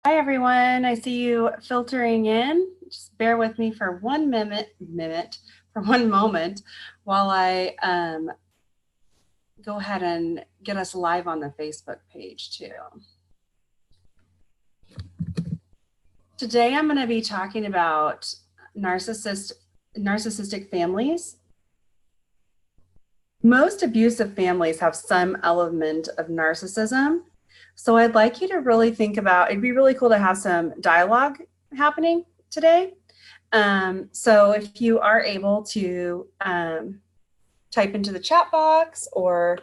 Hi everyone, I see you filtering in. Just bear with me for one for one moment while I go ahead and get us live on the Facebook page too. Today I'm going to be talking about narcissistic families. Most abusive families have some element of narcissism. So I'd like you to really think about, it'd be really cool to have some dialogue happening today. So if you are able to type into the chat box or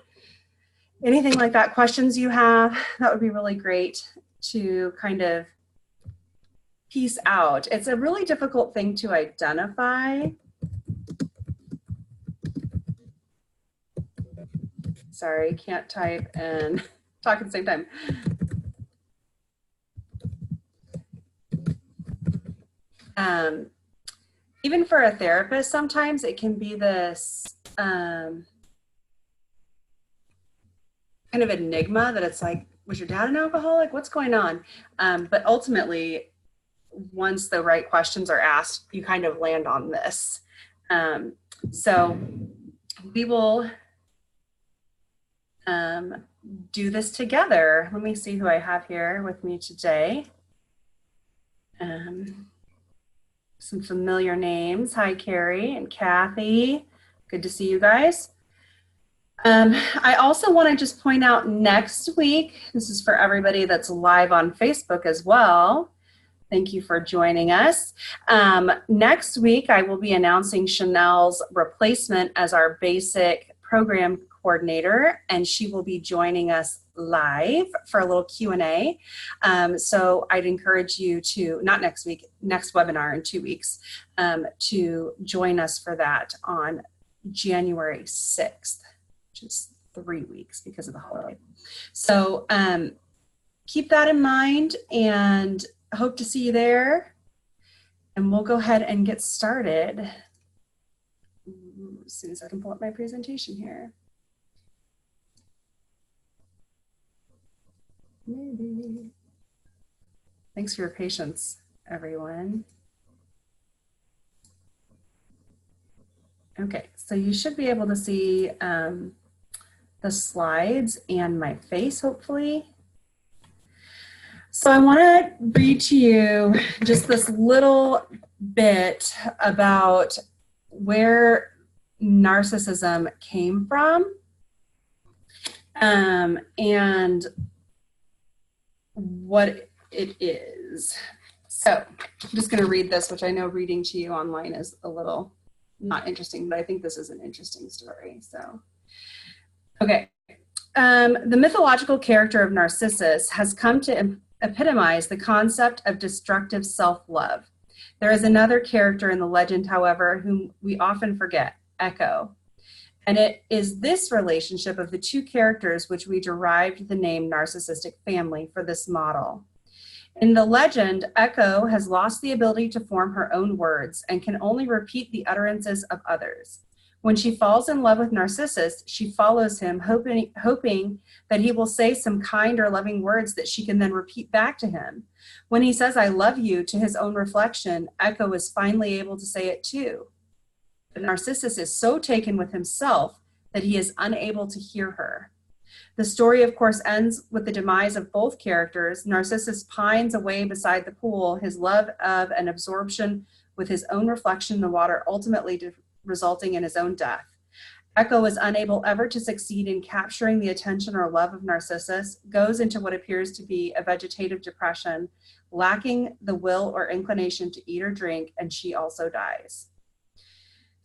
anything like that, questions you have, that would be really great to kind of piece out. It's a really difficult thing to identify. Sorry, can't type and talk at the same time. Even for a therapist, sometimes it can be this kind of enigma that it's like, was your dad an alcoholic? What's going on? But ultimately, once the right questions are asked, you kind of land on this. So we will do this together. Let me see who I have here with me today. Some familiar names. Hi, Carrie and Kathy. Good to see you guys. I also want to just point out next week, this is for everybody that's live on Facebook as well. Thank you for joining us. Next week, I will be announcing Chanel's replacement as our basic program coordinator, and she will be joining us live for a little Q&A. So I'd encourage you to, not next week, next webinar in 2 weeks, to join us for that on January 6th, which is 3 weeks because of the holiday. So keep that in mind and hope to see you there. And we'll go ahead and get started as soon as I can pull up my presentation here. Maybe. Thanks for your patience, everyone. Okay, so you should be able to see the slides and my face, hopefully. So I want to read to you just this little bit about where narcissism came from and what it is. So I'm just going to read this, which I know reading to you online is a little not interesting, but I think this is an interesting story. So, okay. The mythological character of Narcissus has come to epitomize the concept of destructive self-love. There is another character in the legend, however, whom we often forget, Echo. And it is this relationship of the two characters which we derived the name narcissistic family for this model. In the legend, Echo has lost the ability to form her own words and can only repeat the utterances of others. When she falls in love with Narcissus, she follows him, hoping that he will say some kind or loving words that she can then repeat back to him. When he says, "I love you," to his own reflection, Echo is finally able to say it too. But Narcissus is so taken with himself that he is unable to hear her. The story, of course, ends with the demise of both characters. Narcissus pines away beside the pool, his love of and absorption with his own reflection in the water, ultimately resulting in his own death. Echo is unable ever to succeed in capturing the attention or love of Narcissus, goes into what appears to be a vegetative depression, lacking the will or inclination to eat or drink, and she also dies.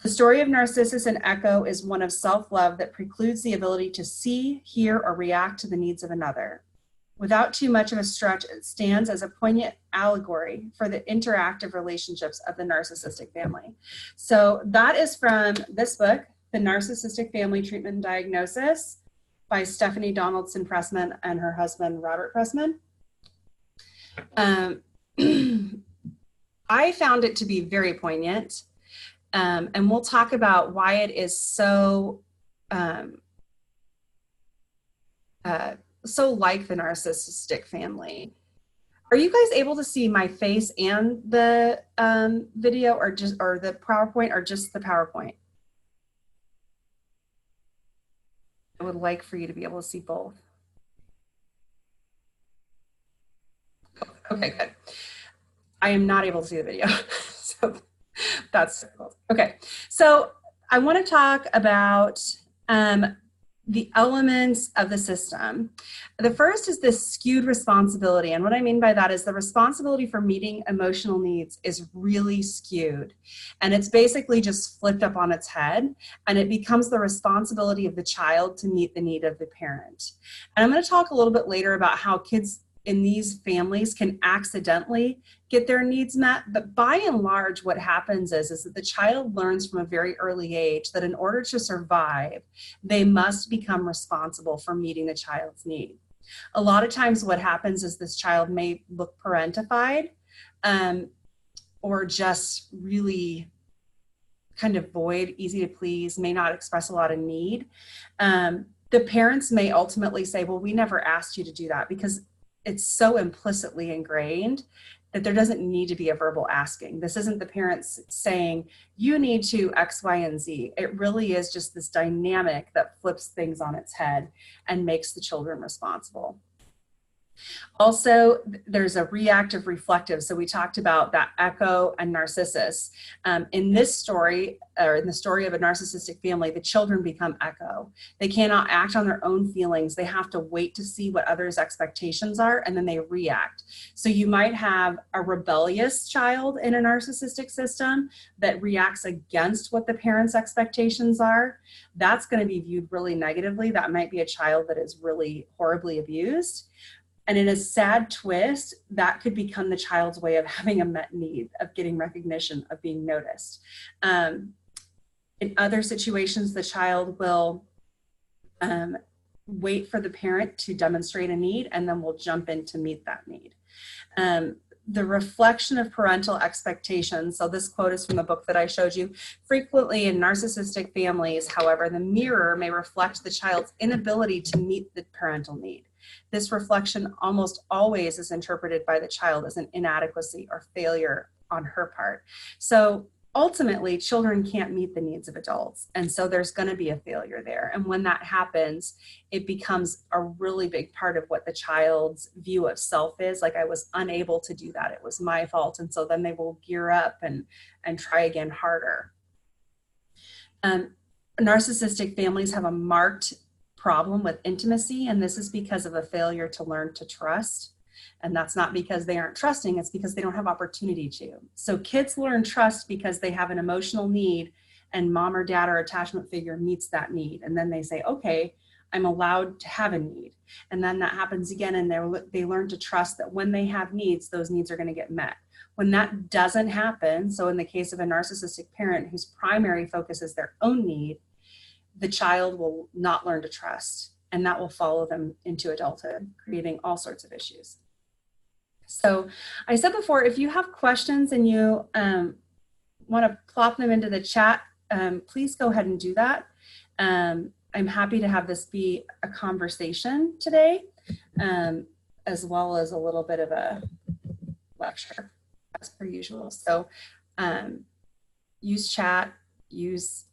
The story of Narcissus and Echo is one of self-love that precludes the ability to see, hear, or react to the needs of another. Without too much of a stretch, it stands as a poignant allegory for the interactive relationships of the narcissistic family. So that is from this book, The Narcissistic Family Treatment and Diagnosis, by Stephanie Donaldson Pressman and her husband, Robert Pressman. I found it to be very poignant. And we'll talk about why it is so so like the narcissistic family. Are you guys able to see my face and the video, or the PowerPoint, or just the PowerPoint? I would like for you to be able to see both. Okay, good. I am not able to see the video, so that's difficult. Okay, so I want to talk about the elements of the system. The first is this skewed responsibility. And what I mean by that is the responsibility for meeting emotional needs is really skewed. And it's basically just flipped up on its head. And it becomes the responsibility of the child to meet the need of the parent. And I'm going to talk a little bit later about how kids in these families can accidentally get their needs met. But by and large, what happens is that the child learns from a very early age that in order to survive, they must become responsible for meeting the child's need. A lot of times what happens is this child may look parentified, or just really kind of void, easy to please, may not express a lot of need. The parents may ultimately say, well, we never asked you to do that, because it's so implicitly ingrained that there doesn't need to be a verbal asking. This isn't the parents saying, you need to X, Y, and Z. It really is just this dynamic that flips things on its head and makes the children responsible. Also, there's a reactive reflective. So we talked about that echo and narcissus. In this story, or in the story of a narcissistic family, the children become echo. They cannot act on their own feelings. They have to wait to see what others' expectations are, and then they react. So you might have a rebellious child in a narcissistic system that reacts against what the parents' expectations are. That's going to be viewed really negatively. That might be a child that is really horribly abused. And in a sad twist, that could become the child's way of having a met need, of getting recognition, of being noticed. In other situations, the child will wait for the parent to demonstrate a need, and then will jump in to meet that need. The reflection of parental expectations. So this quote is from the book that I showed you. Frequently in narcissistic families, however, the mirror may reflect the child's inability to meet the parental need. This reflection almost always is interpreted by the child as an inadequacy or failure on her part. So ultimately, children can't meet the needs of adults. And so there's going to be a failure there. And when that happens, it becomes a really big part of what the child's view of self is. Like, I was unable to do that. It was my fault. And so then they will gear up and try again harder. Narcissistic families have a marked problem with intimacy, and this is because of a failure to learn to trust. And that's not because they aren't trusting, it's because they don't have opportunity to. So kids learn trust because they have an emotional need, and mom or dad or attachment figure meets that need. And then they say, okay, I'm allowed to have a need. And then that happens again, and they learn to trust that when they have needs, those needs are going to get met. When that doesn't happen, so in the case of a narcissistic parent whose primary focus is their own need, the child will not learn to trust, and that will follow them into adulthood, creating all sorts of issues. So I said before, if you have questions and you want to plop them into the chat, please go ahead and do that. I'm happy to have this be a conversation today, as well as a little bit of a lecture, as per usual. So use chat, use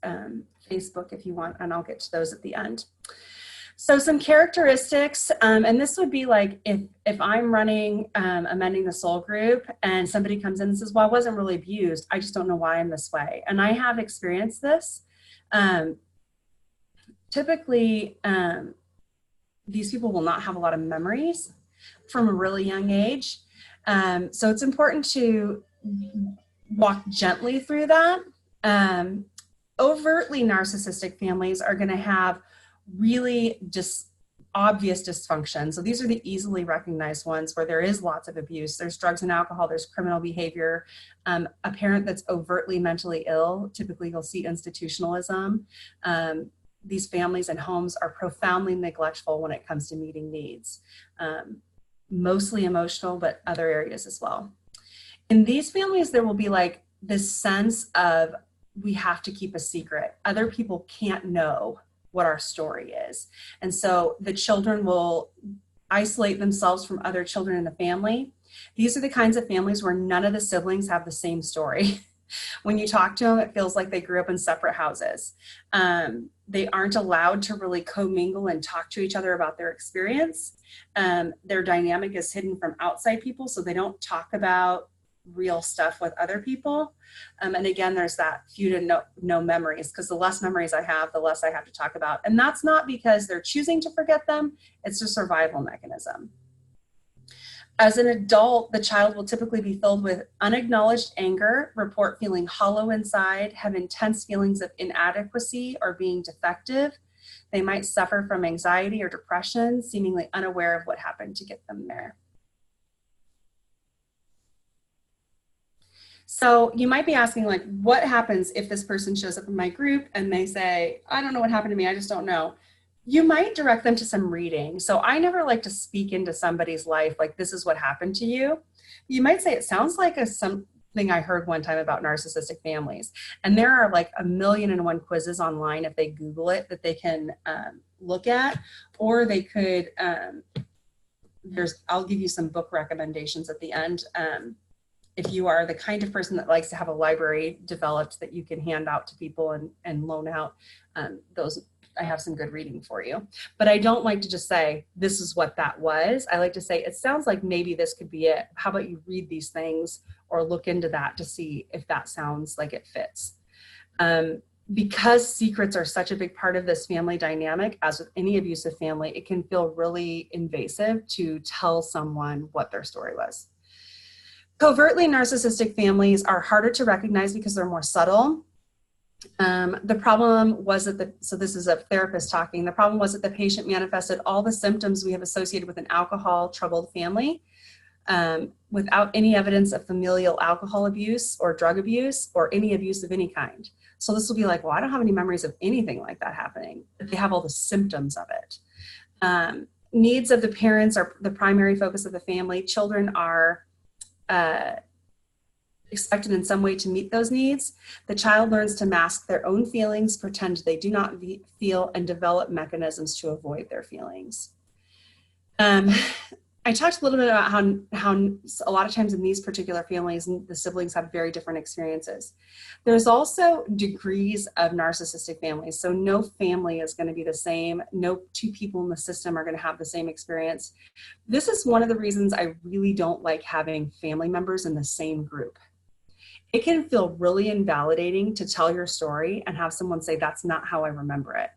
Facebook if you want, and I'll get to those at the end. So some characteristics, and this would be like if I'm running Amending the Soul group and somebody comes in and says, well, I wasn't really abused, I just don't know why I'm this way. And I have experienced this. Typically, these people will not have a lot of memories from a really young age. So it's important to walk gently through that. Overtly narcissistic families are going to have really just obvious dysfunction. So these are the easily recognized ones where there is lots of abuse. There's drugs and alcohol, there's criminal behavior, a parent that's overtly mentally ill. Typically you'll see institutionalism. These families and homes are profoundly neglectful when it comes to meeting needs. Mostly emotional, but other areas as well. In these families, there will be like this sense of, we have to keep a secret. Other people can't know what our story is. And so the children will isolate themselves from other children in the family. These are the kinds of families where none of the siblings have the same story. When you talk to them, it feels like they grew up in separate houses. They aren't allowed to really commingle and talk to each other about their experience. Their dynamic is hidden from outside people, so they don't talk about real stuff with other people. And again, there's that few to no memories, because the less memories I have, the less I have to talk about. And that's not because they're choosing to forget them, it's a survival mechanism. As an adult, the child will typically be filled with unacknowledged anger, report feeling hollow inside, have intense feelings of inadequacy or being defective. They might suffer from anxiety or depression, seemingly unaware of what happened to get them there. So you might be asking, like, what happens if this person shows up in my group and they say, I don't know what happened to me, I just don't know. You might direct them to some reading. So I never like to speak into somebody's life like, this is what happened to you. You might say, it sounds like something I heard one time about narcissistic families. And there are like 1,000,001 quizzes online, if they Google it, that they can look at, or they could, I'll give you some book recommendations at the end. If you are the kind of person that likes to have a library developed that you can hand out to people and loan out, I have some good reading for you. But I don't like to just say, this is what that was. I like to say, it sounds like maybe this could be it. How about you read these things or look into that to see if that sounds like it fits. Because secrets are such a big part of this family dynamic, as with any abusive family, it can feel really invasive to tell someone what their story was. Covertly narcissistic families are harder to recognize because they're more subtle. The problem was that so this is a therapist talking, the problem was that the patient manifested all the symptoms we have associated with an alcohol-troubled family, without any evidence of familial alcohol abuse or drug abuse or any abuse of any kind. So this will be like, well, I don't have any memories of anything like that happening, but they have all the symptoms of it. Needs of the parents are the primary focus of the family. Children are expected in some way to meet those needs. The child learns to mask their own feelings, pretend they do not feel, and develop mechanisms to avoid their feelings. I talked a little bit about how a lot of times in these particular families, the siblings have very different experiences. There's also degrees of narcissistic families. So no family is going to be the same. No two people in the system are going to have the same experience. This is one of the reasons I really don't like having family members in the same group. It can feel really invalidating to tell your story and have someone say, that's not how I remember it.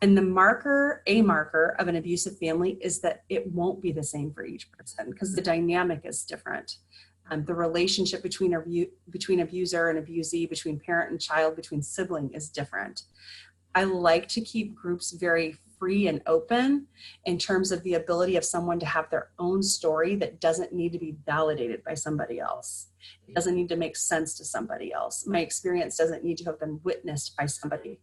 And a marker of an abusive family is that it won't be the same for each person because the dynamic is different. The relationship between abuser and abusee, between parent and child, between sibling is different. I like to keep groups very free and open in terms of the ability of someone to have their own story that doesn't need to be validated by somebody else. It doesn't need to make sense to somebody else. My experience doesn't need to have been witnessed by somebody.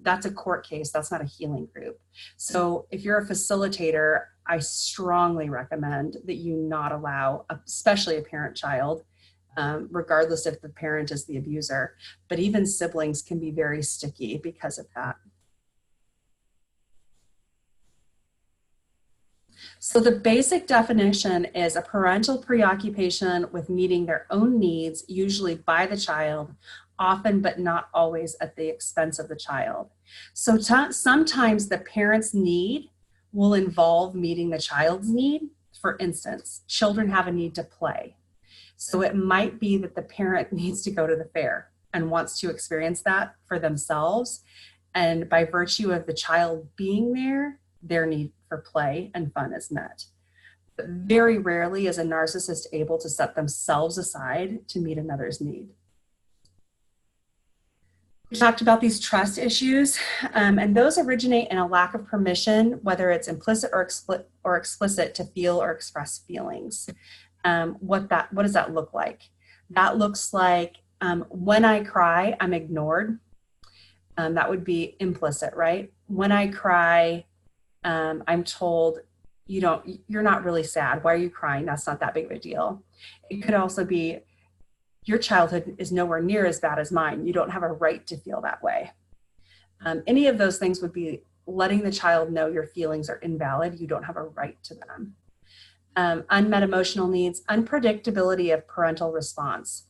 That's a court case. That's not a healing group. So if you're a facilitator, I strongly recommend that you not allow, especially a parent-child, regardless if the parent is the abuser, but even siblings can be very sticky because of that. So the basic definition is a parental preoccupation with meeting their own needs, usually by the child, often but not always at the expense of the child. So sometimes the parent's need will involve meeting the child's need. For instance, children have a need to play. So it might be that the parent needs to go to the fair and wants to experience that for themselves. And by virtue of the child being there, their need for play and fun is met. But very rarely is a narcissist able to set themselves aside to meet another's need. We talked about these trust issues, and those originate in a lack of permission, whether it's implicit or explicit, to feel or express feelings. What does that look like? That looks like when I cry, I'm ignored. That would be implicit, right? When I cry, I'm told, you're not really sad. Why are you crying? That's not that big of a deal. It could also be, your childhood is nowhere near as bad as mine. You don't have a right to feel that way. Any of those things would be letting the child know your feelings are invalid. You don't have a right to them. unmet emotional needs, unpredictability of parental response.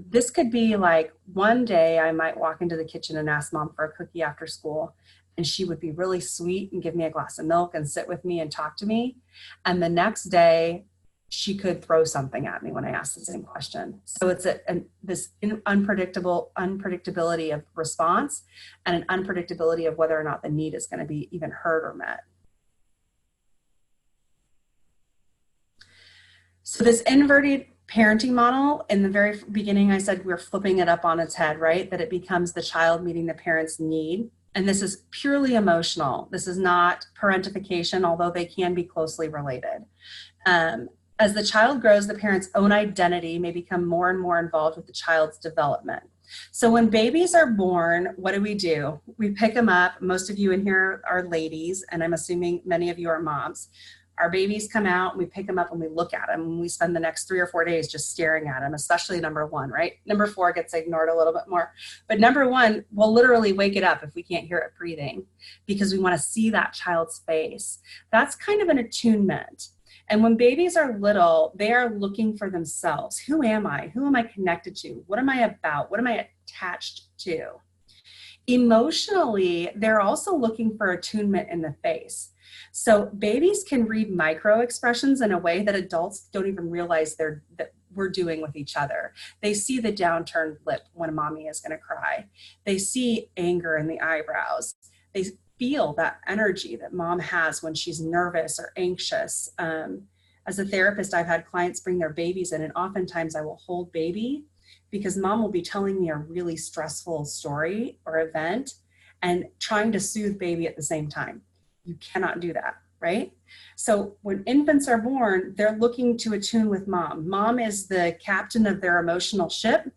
This could be like one day I might walk into the kitchen and ask mom for a cookie after school, and she would be really sweet and give me a glass of milk and sit with me and talk to me. And the next day, she could throw something at me when I asked the same question. So it's this unpredictability of response and an unpredictability of whether or not the need is going to be even heard or met. So this inverted parenting model, in the very beginning, I said we're flipping it up on its head, right? That it becomes the child meeting the parent's need. And this is purely emotional. This is not parentification, although they can be closely related. As the child grows, the parent's own identity may become more and more involved with the child's development. So when babies are born, what do? We pick them up. Most of you in here are ladies, and I'm assuming many of you are moms. Our babies come out, and we pick them up and we look at them, and we spend the next 3 or 4 days just staring at them, especially number 1, right? Number 4 gets ignored a little bit more. But number 1, we'll literally wake it up if we can't hear it breathing because we want to see that child's face. That's kind of an attunement. And when babies are little, they are looking for themselves. Who am I? Who am I connected to? What am I about? What am I attached to? Emotionally, they're also looking for attunement in the face. So babies can read micro expressions in a way that adults don't even realize that we're doing with each other. They see the downturned lip when mommy is going to cry. They see anger in the eyebrows. They feel that energy that mom has when she's nervous or anxious. As a therapist, I've had clients bring their babies in, and oftentimes I will hold baby because mom will be telling me a really stressful story or event and trying to soothe baby at the same time. You cannot do that, right? So when infants are born, they're looking to attune with mom. Mom is the captain of their emotional ship,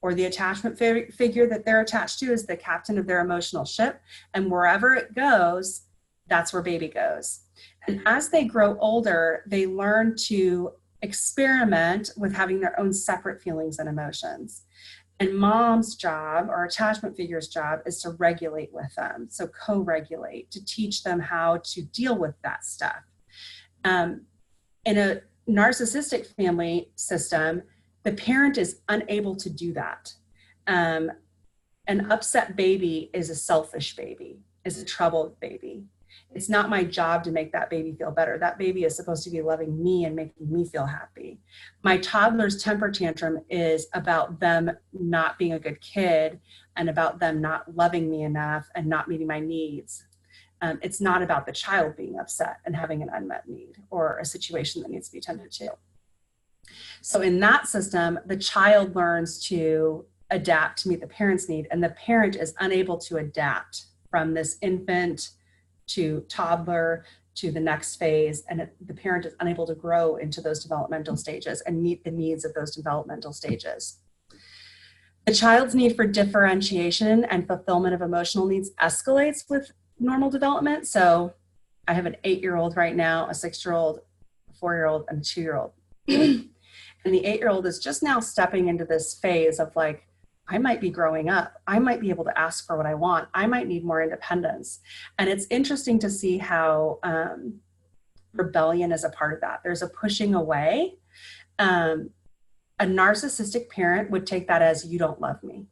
or the attachment figure that they're attached to is the captain of their emotional ship. And wherever it goes, that's where baby goes. And as they grow older, they learn to experiment with having their own separate feelings and emotions. And mom's job, or attachment figure's job, is to regulate with them. So co-regulate, to teach them how to deal with that stuff. In a narcissistic family system, the parent is unable to do that. An upset baby is a selfish baby, is a troubled baby. It's not my job to make that baby feel better. That baby is supposed to be loving me and making me feel happy. My toddler's temper tantrum is about them not being a good kid and about them not loving me enough and not meeting my needs. It's not about the child being upset and having an unmet need or a situation that needs to be tended to. So in that system, the child learns to adapt to meet the parent's need, and the parent is unable to adapt from this infant to toddler to the next phase, and the parent is unable to grow into those developmental stages and meet the needs of those developmental stages. The child's need for differentiation and fulfillment of emotional needs escalates with normal development. So I have an 8-year-old right now, a 6-year-old, a 4-year-old, and a 2-year-old. And the 8-year-old is just now stepping into this phase of like, I might be growing up. I might be able to ask for what I want. I might need more independence. And it's interesting to see how rebellion is a part of that. There's a pushing away. A narcissistic parent would take that as, you don't love me.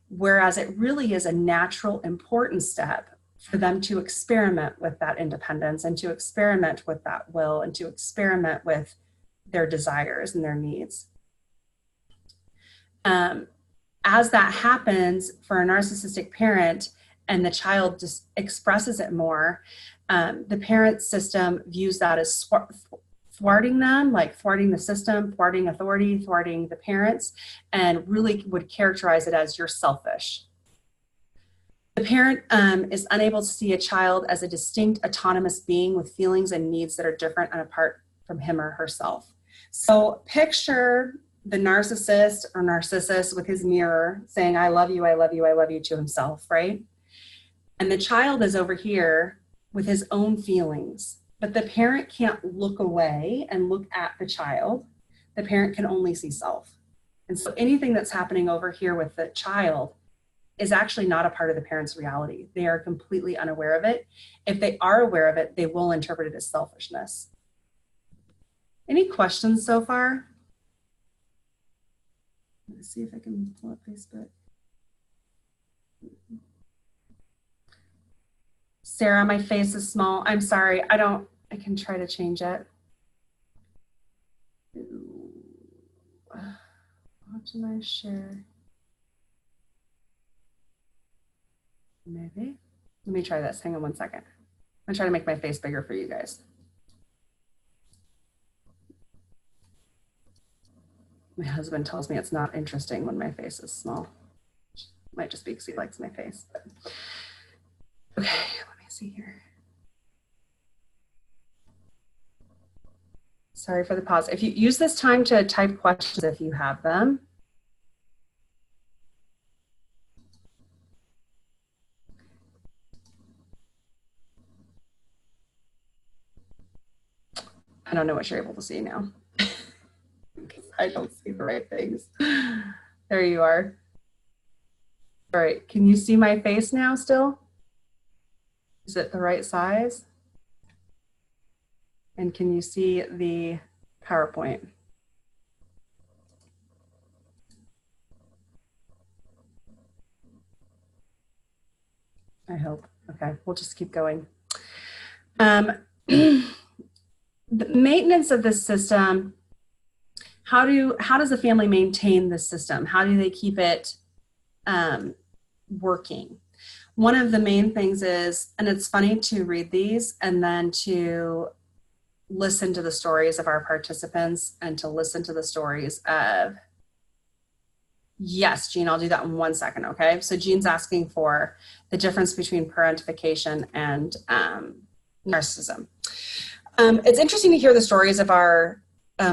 Whereas it really is a natural, important step for them to experiment with that independence and to experiment with that will and to experiment with their desires and their needs. As that happens for a narcissistic parent and the child just expresses it more, the parent system views that as thwarting them, like thwarting the system, thwarting authority, thwarting the parents, and really would characterize it as, you're selfish. The parent is unable to see a child as a distinct, autonomous being with feelings and needs that are different and apart from him or herself. So picture the narcissist or narcissus with his mirror saying, I love you, I love you, I love you to himself, right? And the child is over here with his own feelings, but the parent can't look away and look at the child. The parent can only see self. And so anything that's happening over here with the child is actually not a part of the parent's reality. They are completely unaware of it. If they are aware of it, they will interpret it as selfishness. Any questions so far? Let's see if I can pull up Facebook. Sarah, my face is small. I'm sorry. I can try to change it. What can I share? Maybe. Let me try this. Hang on one second. I'm gonna try to make my face bigger for you guys. My husband tells me it's not interesting when my face is small. Might just be because he likes my face. But. Okay, let me see here. Sorry for the pause. If you use this time to type questions if you have them. I don't know what you're able to see now. I don't see the right things. There you are. All right, can you see my face now still? Is it the right size? And can you see the PowerPoint? I hope. Okay, we'll just keep going. The maintenance of this system, how does the family maintain this system? How do they keep it working? One of the main things is, and it's funny to read these and then to listen to the stories of our participants and to listen to the stories of, yes, Jean, I'll do that in 1 second, okay? So Jean's asking for the difference between parentification and narcissism. It's interesting to hear the stories of our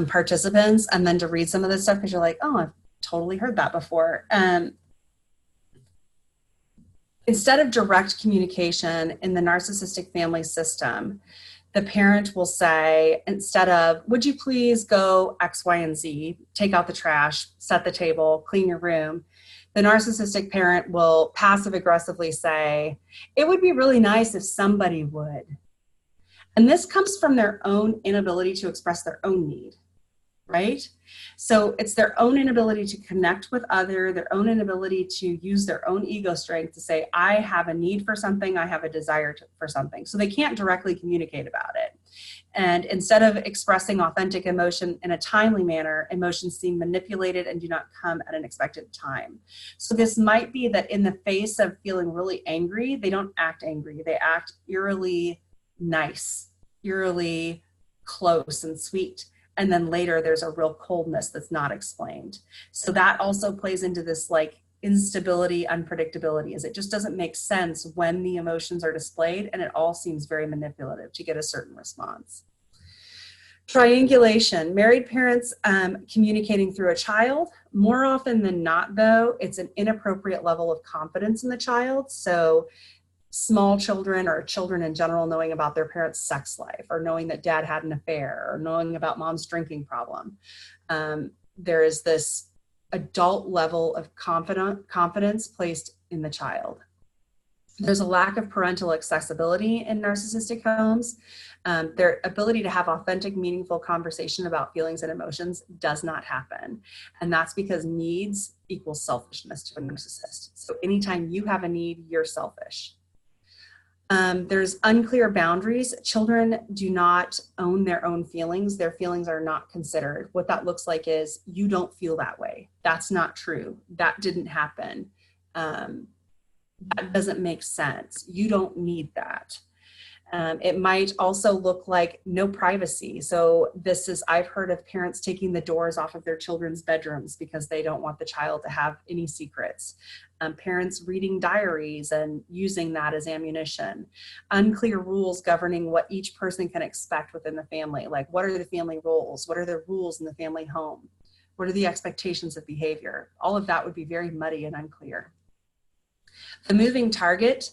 participants and then to read some of this stuff because you're like, oh, I've totally heard that before. Instead of direct communication in the narcissistic family system, the parent will say, instead of, would you please go X, Y, and Z, take out the trash, set the table, clean your room, the narcissistic parent will passive aggressively say, it would be really nice if somebody would. And this comes from their own inability to express their own need, right? So it's their own inability to connect with other, their own inability to use their own ego strength to say, I have a need for something, I have a desire for something. So they can't directly communicate about it. And instead of expressing authentic emotion in a timely manner, emotions seem manipulated and do not come at an expected time. So this might be that in the face of feeling really angry, they don't act angry, they act eerily nice, eerily close and sweet. And then later there's a real coldness that's not explained. So that also plays into this like instability, unpredictability, is it just doesn't make sense when the emotions are displayed and it all seems very manipulative to get a certain response. Triangulation, married parents communicating through a child. More often than not though, it's an inappropriate level of confidence in the child. So small children or children in general knowing about their parents' sex life or knowing that dad had an affair or knowing about mom's drinking problem. There is this adult level of confidence placed in the child. There's a lack of parental accessibility in narcissistic homes. Their ability to have authentic, meaningful conversation about feelings and emotions does not happen. And that's because needs equals selfishness to a narcissist. So anytime you have a need, you're selfish. There's unclear boundaries. Children do not own their own feelings. Their feelings are not considered. What that looks like is you don't feel that way. That's not true. That didn't happen. That doesn't make sense. You don't need that. It might also look like no privacy. So this is, I've heard of parents taking the doors off of their children's bedrooms because they don't want the child to have any secrets. Parents reading diaries and using that as ammunition. Unclear rules governing what each person can expect within the family. Like, what are the family roles? What are the rules in the family home? What are the expectations of behavior? All of that would be very muddy and unclear. The moving target.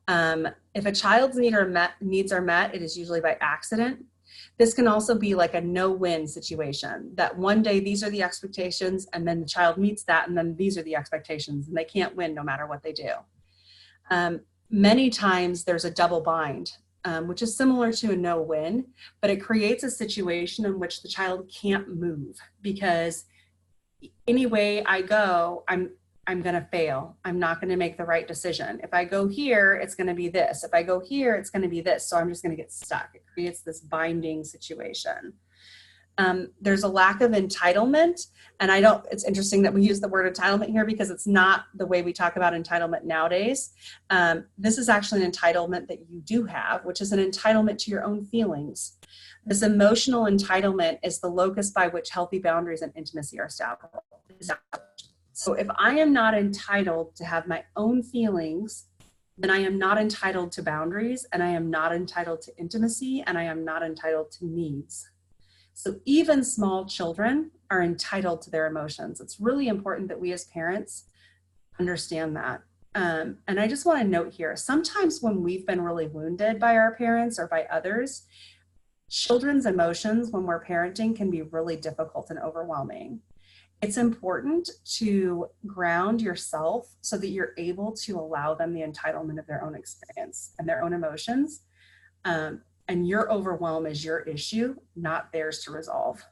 If a child's needs are met, it is usually by accident. This can also be like a no-win situation, that one day these are the expectations and then the child meets that and then these are the expectations and they can't win no matter what they do. Many times there's a double bind. which is similar to a no-win, but it creates a situation in which the child can't move because any way I go, I'm going to fail. I'm not going to make the right decision. If I go here, it's going to be this. If I go here, it's going to be this. So I'm just going to get stuck. It creates this binding situation. There's a lack of entitlement. And it's interesting that we use the word entitlement here because it's not the way we talk about entitlement nowadays. This is actually an entitlement that you do have, which is an entitlement to your own feelings. This emotional entitlement is the locus by which healthy boundaries and intimacy are established. So if I am not entitled to have my own feelings, then I am not entitled to boundaries, and I am not entitled to intimacy, and I am not entitled to needs. So even small children are entitled to their emotions. It's really important that we as parents understand that. And I just want to note here, sometimes when we've been really wounded by our parents or by others, children's emotions when we're parenting can be really difficult and overwhelming. It's important to ground yourself so that you're able to allow them the entitlement of their own experience and their own emotions. And your overwhelm is your issue, not theirs to resolve.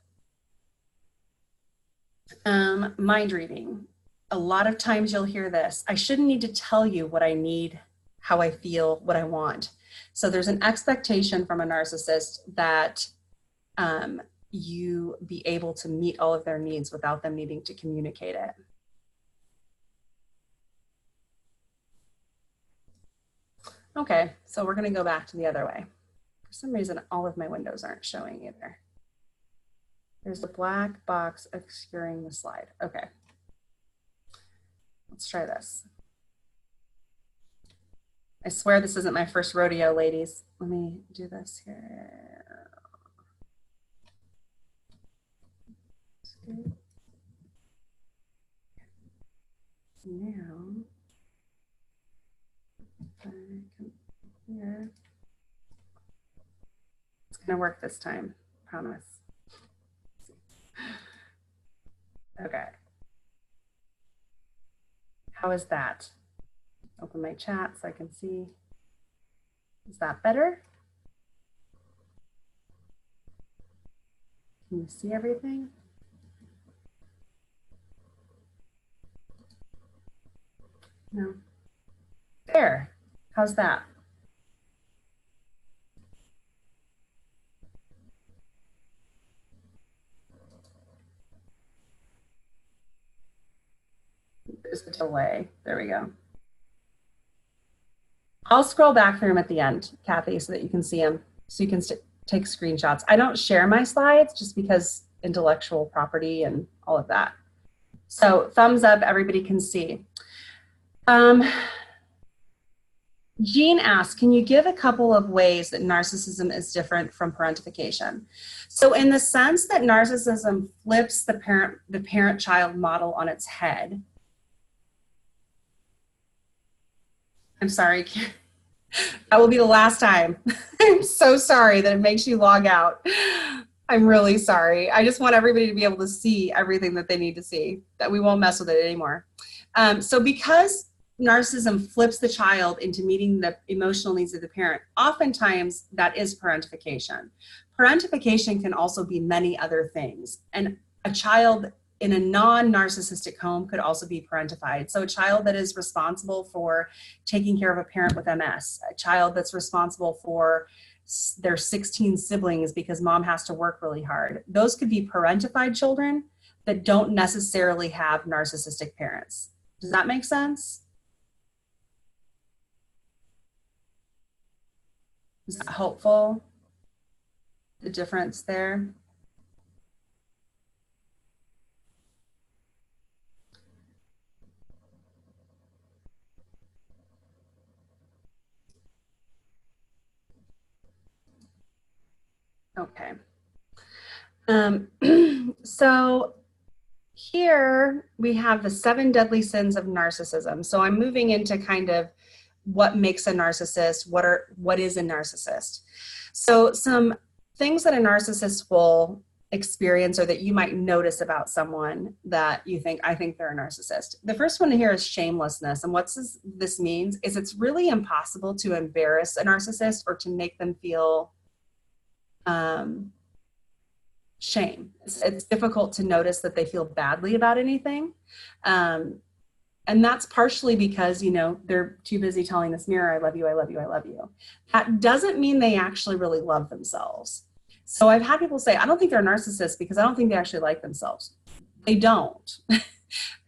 Mind reading. A lot of times you'll hear this. I shouldn't need to tell you what I need, how I feel, what I want. So there's an expectation from a narcissist that you be able to meet all of their needs without them needing to communicate it. Okay, so we're going to go back to the other way. For some reason, all of my windows aren't showing either. There's a black box obscuring the slide. Okay, let's try this. I swear this isn't my first rodeo, ladies. Let me do this here. Now, if I come here, it's going to work this time, promise. Okay. How is that? Open my chat so I can see. Is that better? Can you see everything? No. There. How's that? There's a delay. There we go. I'll scroll back through them at the end, Kathy, so that you can see them, so you can take screenshots. I don't share my slides just because intellectual property and all of that. So thumbs up, everybody can see. Jean asks, can you give a couple of ways that narcissism is different from parentification? So in the sense that narcissism flips the parent-child model on its head. I'm sorry, that will be the last time. I'm so sorry that it makes you log out. I'm really sorry. I just want everybody to be able to see everything that they need to see, that we won't mess with it anymore. So because narcissism flips the child into meeting the emotional needs of the parent, oftentimes that is parentification. Parentification can also be many other things. And a child in a non-narcissistic home could also be parentified. So a child that is responsible for taking care of a parent with MS, a child that's responsible for their 16 siblings because mom has to work really hard. Those could be parentified children that don't necessarily have narcissistic parents. Does that make sense? Is that helpful? The difference there? Okay. So here we have the 7 deadly sins of narcissism. So I'm moving into kind of what makes a narcissist, what is a narcissist. So some things that a narcissist will experience or that you might notice about someone that you think, I think they're a narcissist. The first one here is shamelessness. And what this means is it's really impossible to embarrass a narcissist or to make them feel shame. It's difficult to notice that they feel badly about anything. And that's partially because, you know, they're too busy telling this mirror, I love you, I love you, I love you. That doesn't mean they actually really love themselves. So I've had people say, I don't think they're narcissists because I don't think they actually like themselves. They don't.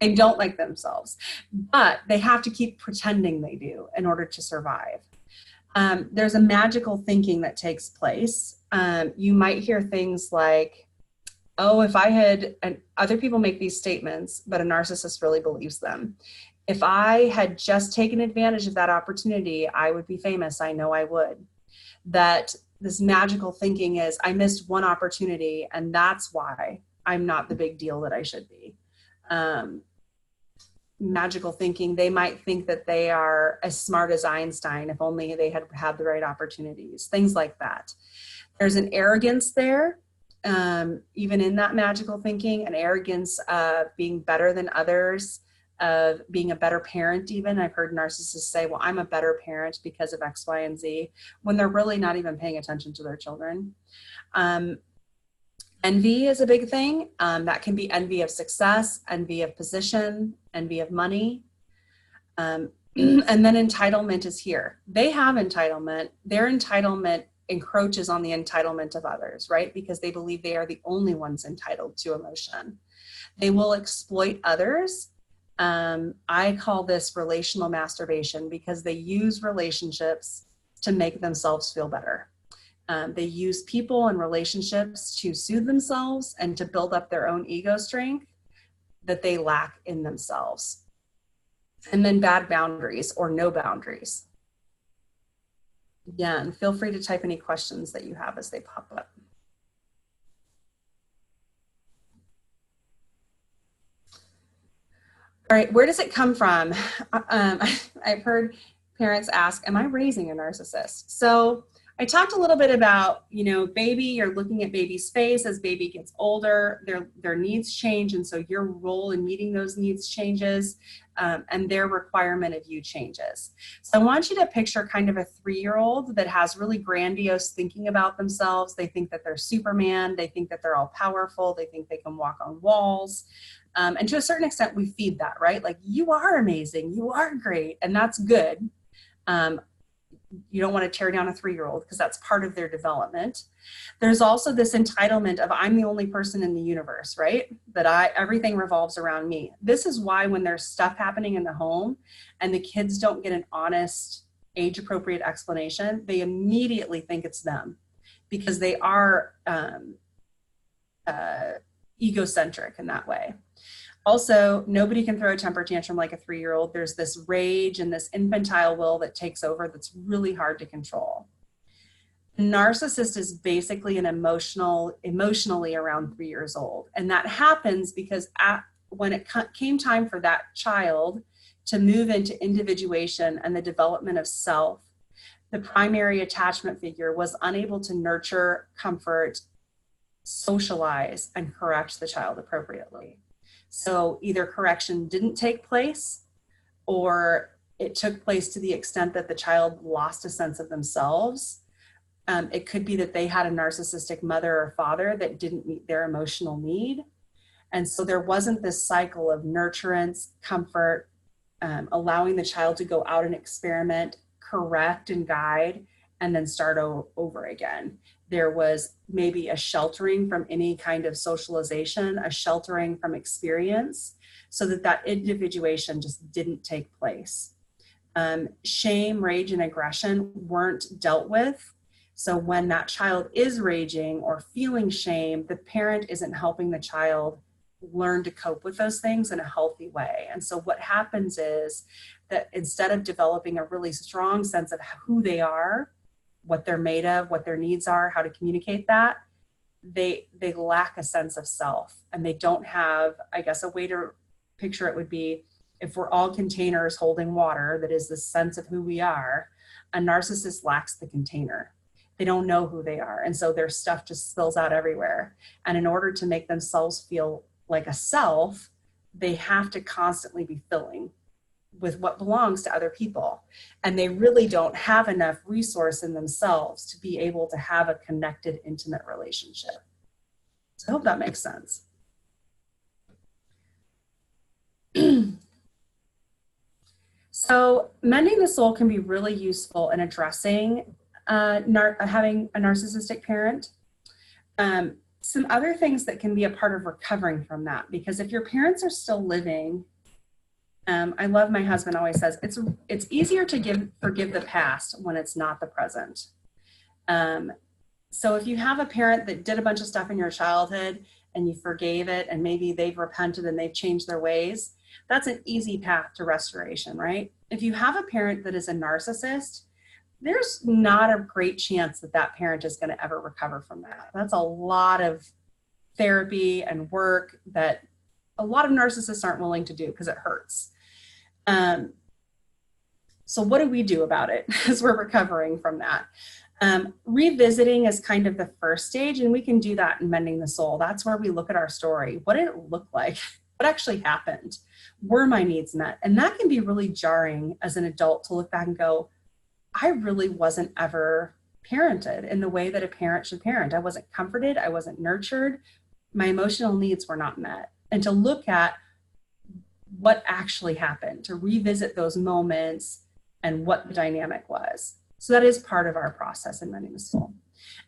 They don't like themselves, but they have to keep pretending they do in order to survive. There's a magical thinking that takes place. You might hear things like, oh, if I had, and other people make these statements, but a narcissist really believes them. If I had just taken advantage of that opportunity, I would be famous. I know I would. That this magical thinking is, I missed one opportunity, and that's why I'm not the big deal that I should be. Magical thinking, they might think that they are as smart as Einstein if only they had had the right opportunities, things like that. There's an arrogance there, even in that magical thinking, an arrogance of being better than others, of being a better parent even. I've heard narcissists say, well, I'm a better parent because of X, Y, and Z, when they're really not even paying attention to their children. Envy is a big thing. That can be envy of success, envy of position, envy of money. And then entitlement is here. They have entitlement. Their entitlement encroaches on the entitlement of others, right? Because they believe they are the only ones entitled to emotion. They will exploit others. I call this relational masturbation because they use relationships to make themselves feel better. They use people and relationships to soothe themselves and to build up their own ego strength that they lack in themselves. And then bad boundaries or no boundaries. Again, feel free to type any questions that you have as they pop up. All right, where does it come from? I've heard parents ask, am I raising a narcissist? So I talked a little bit about, you know, baby, you're looking at baby's face as baby gets older, their needs change. And so your role in meeting those needs changes, and their requirement of you changes. So I want you to picture kind of a 3-year-old that has really grandiose thinking about themselves. They think that they're Superman. They think that they're all powerful. They think they can walk on walls. And to a certain extent, we feed that, right? Like, you are amazing. You are great. And that's good. You don't want to tear down a 3-year-old because that's part of their development. There's also this entitlement of, I'm the only person in the universe, right? That everything revolves around me. This is why when there's stuff happening in the home and the kids don't get an honest, age-appropriate explanation, they immediately think it's them because they are egocentric in that way. Also, nobody can throw a temper tantrum like a 3-year-old. There's this rage and this infantile will that takes over that's really hard to control. A narcissist is basically an emotionally around 3 years old. And that happens because when it came time for that child to move into individuation and the development of self, the primary attachment figure was unable to nurture, comfort, socialize, and correct the child appropriately. So either correction didn't take place, or it took place to the extent that the child lost a sense of themselves. It could be that they had a narcissistic mother or father that didn't meet their emotional need. And so there wasn't this cycle of nurturance, comfort, allowing the child to go out and experiment, correct and guide, and then start over again. There was maybe a sheltering from any kind of socialization, a sheltering from experience, so that individuation just didn't take place. Shame, rage, and aggression weren't dealt with. So when that child is raging or feeling shame, the parent isn't helping the child learn to cope with those things in a healthy way. And so what happens is that instead of developing a really strong sense of who they are, what they're made of, what their needs are, how to communicate that, they lack a sense of self, and they don't have, I guess a way to picture it would be, if we're all containers holding water, that is the sense of who we are, a narcissist lacks the container. They don't know who they are. And so their stuff just spills out everywhere. And in order to make themselves feel like a self, they have to constantly be filling with what belongs to other people. And they really don't have enough resource in themselves to be able to have a connected, intimate relationship. So I hope that makes sense. So mending the soul can be really useful in addressing having a narcissistic parent. Some other things that can be a part of recovering from that, because if your parents are still living, I love, my husband always says, it's easier to forgive the past when it's not the present. So if you have a parent that did a bunch of stuff in your childhood and you forgave it, and maybe they've repented and they've changed their ways, that's an easy path to restoration, right? If you have a parent that is a narcissist, there's not a great chance that that parent is going to ever recover from that. That's a lot of therapy and work that a lot of narcissists aren't willing to do because it hurts. So what do we do about it as we're recovering from that? Revisiting is kind of the first stage, and we can do that in Mending the Soul. That's where we look at our story. What did it look like? What actually happened? Were my needs met? And that can be really jarring as an adult to look back and go, I really wasn't ever parented in the way that a parent should parent. I wasn't comforted. I wasn't nurtured. My emotional needs were not met. And to look at what actually happened, to revisit those moments and what the dynamic was. So that is part of our process in Mending the Soul.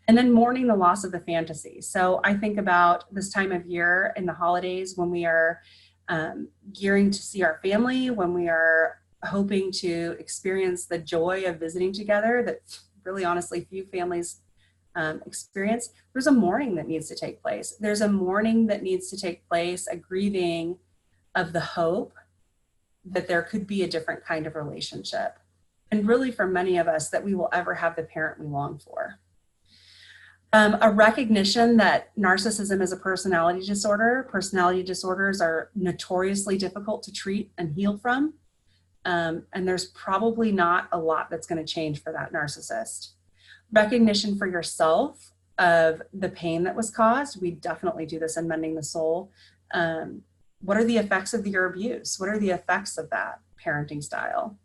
And then mourning the loss of the fantasy. So I think about this time of year in the holidays when we are gearing to see our family, when we are hoping to experience the joy of visiting together that really honestly few families experience. There's a mourning that needs to take place. There's a mourning that needs to take place, a grieving of the hope that there could be a different kind of relationship. And really for many of us that we will ever have the parent we long for. A recognition that narcissism is a personality disorder. Personality disorders are notoriously difficult to treat and heal from. And there's probably not a lot that's going to change for that narcissist. Recognition for yourself of the pain that was caused. We definitely do this in Mending the Soul. What are the effects of your abuse? What are the effects of that parenting style?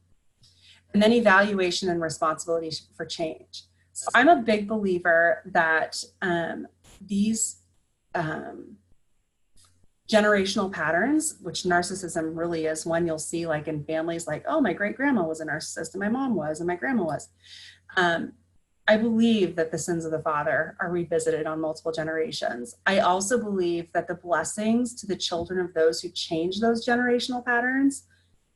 And then evaluation and responsibility for change. So I'm a big believer that these generational patterns, which narcissism really is one you'll see like in families like, oh, my great grandma was a narcissist and my mom was and my grandma was. I believe that the sins of the father are revisited on multiple generations. I also believe that the blessings to the children of those who change those generational patterns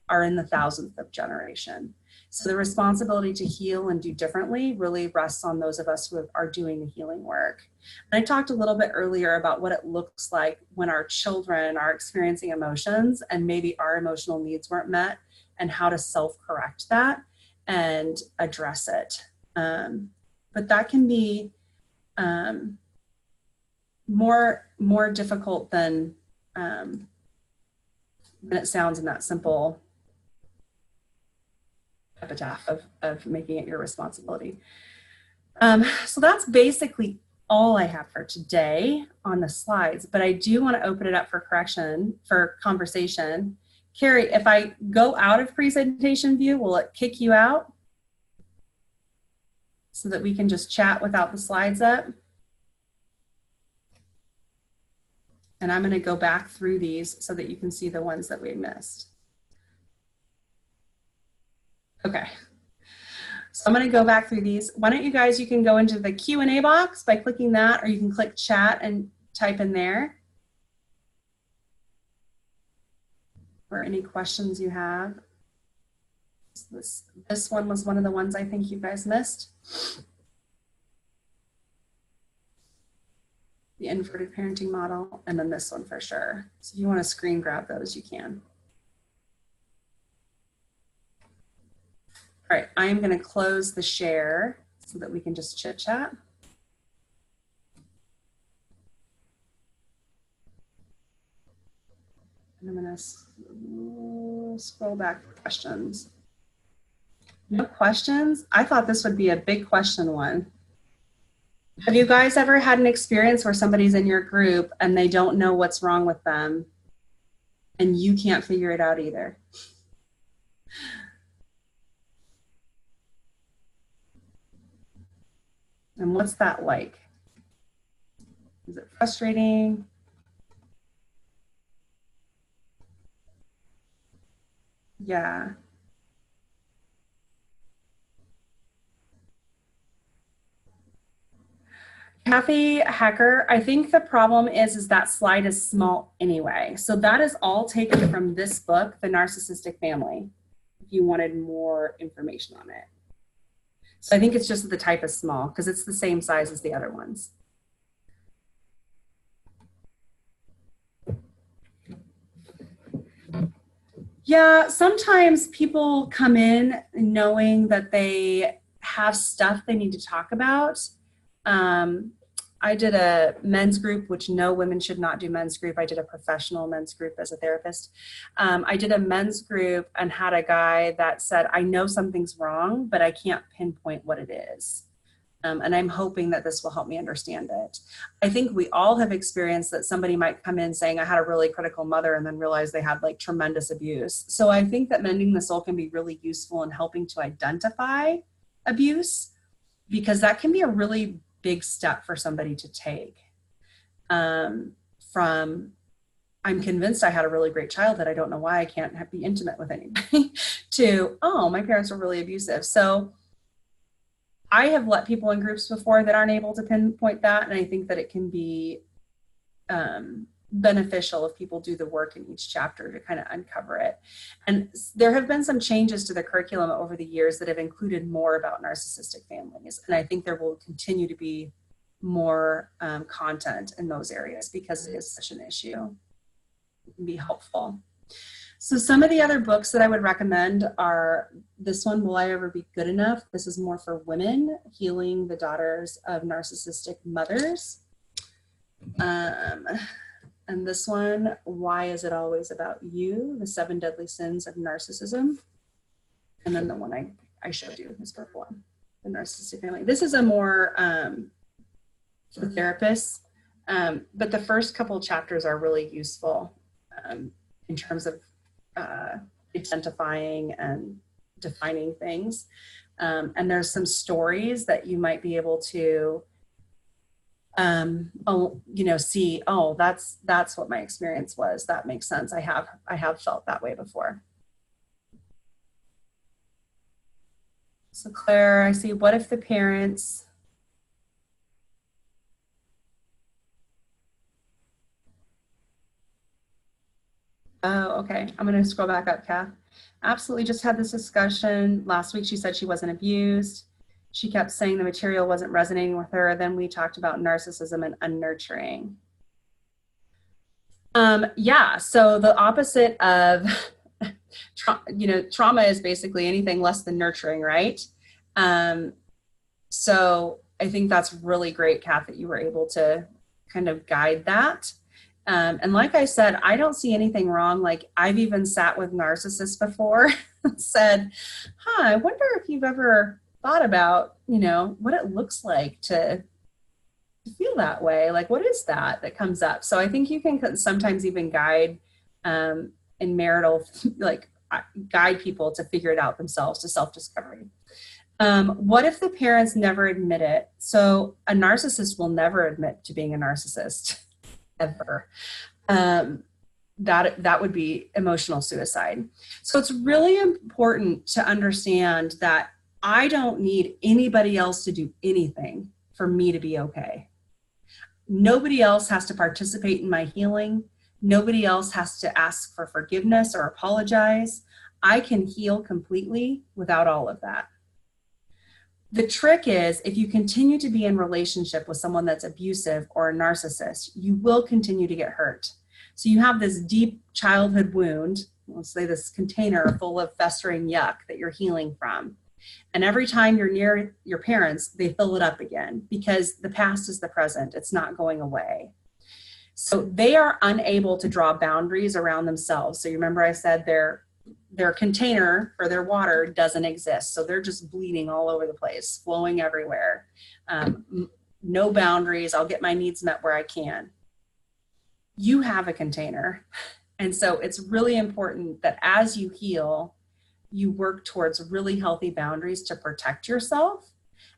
are in the thousandth of generation. So the responsibility to heal and do differently really rests on those of us who are doing the healing work. And I talked a little bit earlier about what it looks like when our children are experiencing emotions and maybe our emotional needs weren't met, and how to self-correct that and address it. But that can be more difficult than it sounds in that simple epitaph of making it your responsibility. So that's basically all I have for today on the slides, but I do want to open it up for conversation. Carrie, if I go out of presentation view, will it kick you out so that we can just chat without the slides up? And I'm going to go back through these so that you can see the ones that we missed. Okay, so I'm going to go back through these. Why don't you guys, you can go into the Q&A box by clicking that, or you can click chat and type in there for any questions you have. This one was one of the ones I think you guys missed. The inverted parenting model, and then this one for sure. So if you want to screen grab those, you can. All right, I am going to close the share so that we can just chit chat. And I'm going to scroll back to questions. No questions? I thought this would be a big question one. Have you guys ever had an experience where somebody's in your group and they don't know what's wrong with them and you can't figure it out either? And what's that like? Is it frustrating? Yeah. Kathy Hacker, I think the problem is that slide is small anyway. So that is all taken from this book, The Narcissistic Family, if you wanted more information on it. So I think it's just the type is small because it's the same size as the other ones. Yeah, sometimes people come in knowing that they have stuff they need to talk about. I did a men's group, which no, women should not do men's group. I did a professional men's group as a therapist. I did a men's group and had a guy that said, I know something's wrong, but I can't pinpoint what it is. And I'm hoping that this will help me understand it. I think we all have experienced that somebody might come in saying, I had a really critical mother, and then realize they had like tremendous abuse. So I think that mending the soul can be really useful in helping to identify abuse, because that can be a really big step for somebody to take. From, I'm convinced I had a really great childhood, I don't know why I can't be intimate with anybody, to, oh, my parents were really abusive. So I have let people in groups before that aren't able to pinpoint that, and I think that it can be beneficial if people do the work in each chapter to kind of uncover it. And there have been some changes to the curriculum over the years that have included more about narcissistic families, and I think there will continue to be more content in those areas because it is such an issue. It can be helpful. So some of the other books that I would recommend are this one, Will I Ever Be Good Enough? This is more for women, Healing the Daughters of Narcissistic Mothers. And this one, Why Is It Always About You? The 7 Deadly Sins of Narcissism. And then the one I showed you, this purple one, The Narcissistic Family. This is a more for therapists, but the first couple chapters are really useful in terms of identifying and defining things. And there's some stories that you might be able to, see, oh, that's what my experience was. That makes sense. I have felt that way before. So Claire, I see, what if the parents, oh, okay. I'm going to scroll back up, Kath. Absolutely just had this discussion. Last week she said she wasn't abused. She kept saying the material wasn't resonating with her. Then we talked about narcissism and unnurturing. Yeah, so the opposite of, trauma is basically anything less than nurturing, right? So I think that's really great, Kath, that you were able to kind of guide that. And like I said, I don't see anything wrong. Like I've even sat with narcissists before and said, I wonder if you've ever thought about, what it looks like to feel that way. Like, what is that comes up? So I think you can sometimes even guide in marital, like guide people to figure it out themselves, to self-discovery. What if the parents never admit it? So a narcissist will never admit to being a narcissist. Ever. That would be emotional suicide. So it's really important to understand that I don't need anybody else to do anything for me to be okay. Nobody else has to participate in my healing. Nobody else has to ask for forgiveness or apologize. I can heal completely without all of that. The trick is, if you continue to be in relationship with someone that's abusive or a narcissist, you will continue to get hurt. So you have this deep childhood wound, let's say this container full of festering yuck that you're healing from. And every time you're near your parents, they fill it up again because the past is the present. It's not going away. So they are unable to draw boundaries around themselves. So you remember I said their container for their water doesn't exist. So they're just bleeding all over the place, flowing everywhere. no boundaries, I'll get my needs met where I can. You have a container. And so it's really important that as you heal, you work towards really healthy boundaries to protect yourself.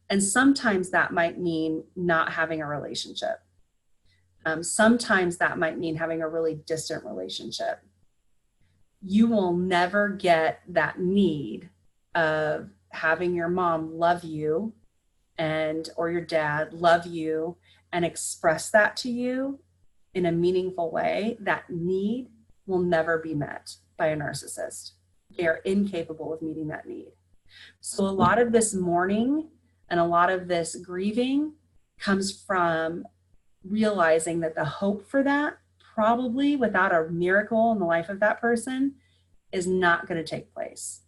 And sometimes that might mean not having a relationship. Sometimes that might mean having a really distant relationship. You will never get that need of having your mom love you or your dad love you and express that to you in a meaningful way. That need will never be met by a narcissist. They are incapable of meeting that need. So a lot of this mourning and a lot of this grieving comes from realizing that the hope for that, probably without a miracle in the life of that person, is not going to take place.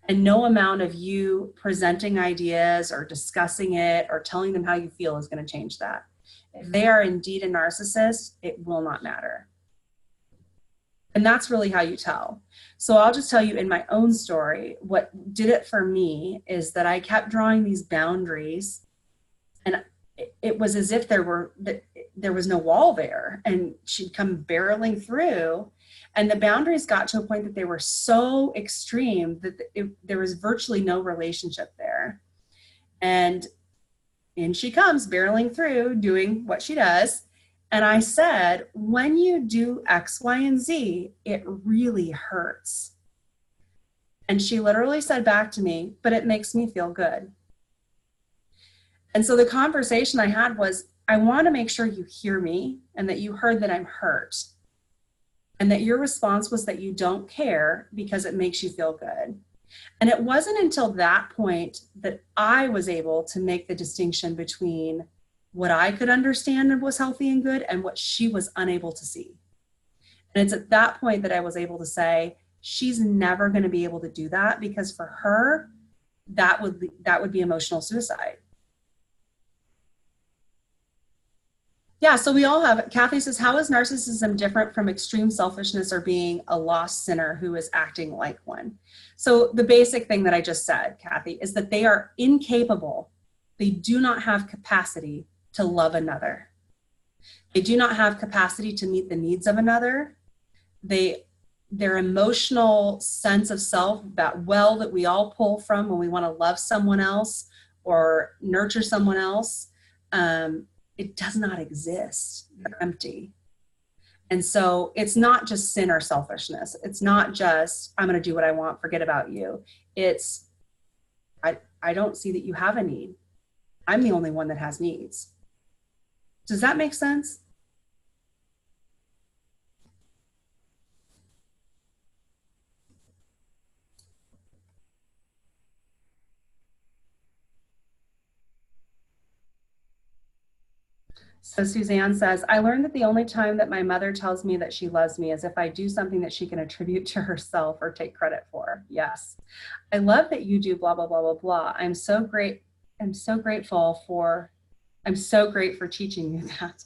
And no amount of you presenting ideas or discussing it or telling them how you feel is going to change that. If they are indeed a narcissist, it will not matter. And that's really how you tell. So I'll just tell you in my own story, what did it for me is that I kept drawing these boundaries, and it was as if there was no wall there, and she'd come barreling through, and the boundaries got to a point that they were so extreme that there was virtually no relationship there. And in she comes barreling through doing what she does. And I said, when you do X, Y, and Z, it really hurts. And she literally said back to me, but it makes me feel good. And so the conversation I had was, I want to make sure you hear me and that you heard that I'm hurt. And that your response was that you don't care because it makes you feel good. And it wasn't until that point that I was able to make the distinction between what I could understand was healthy and good and what she was unable to see. And it's at that point that I was able to say, she's never going to be able to do that, because for her, that would be emotional suicide. Yeah, so we all have, Kathy says, how is narcissism different from extreme selfishness or being a lost sinner who is acting like one? So the basic thing that I just said, Kathy, is that they are incapable. They do not have capacity to love another. They do not have capacity to meet the needs of another. Their emotional sense of self, that well that we all pull from when we want to love someone else or nurture someone else, it does not exist. They're empty. And so it's not just sin or selfishness. It's not just, I'm going to do what I want, forget about you. It's, I don't see that you have a need. I'm the only one that has needs. Does that make sense? So Suzanne says, I learned that the only time that my mother tells me that she loves me is if I do something that she can attribute to herself or take credit for. Yes. I love that you do blah, blah, blah, blah, blah. I'm so great for teaching you that.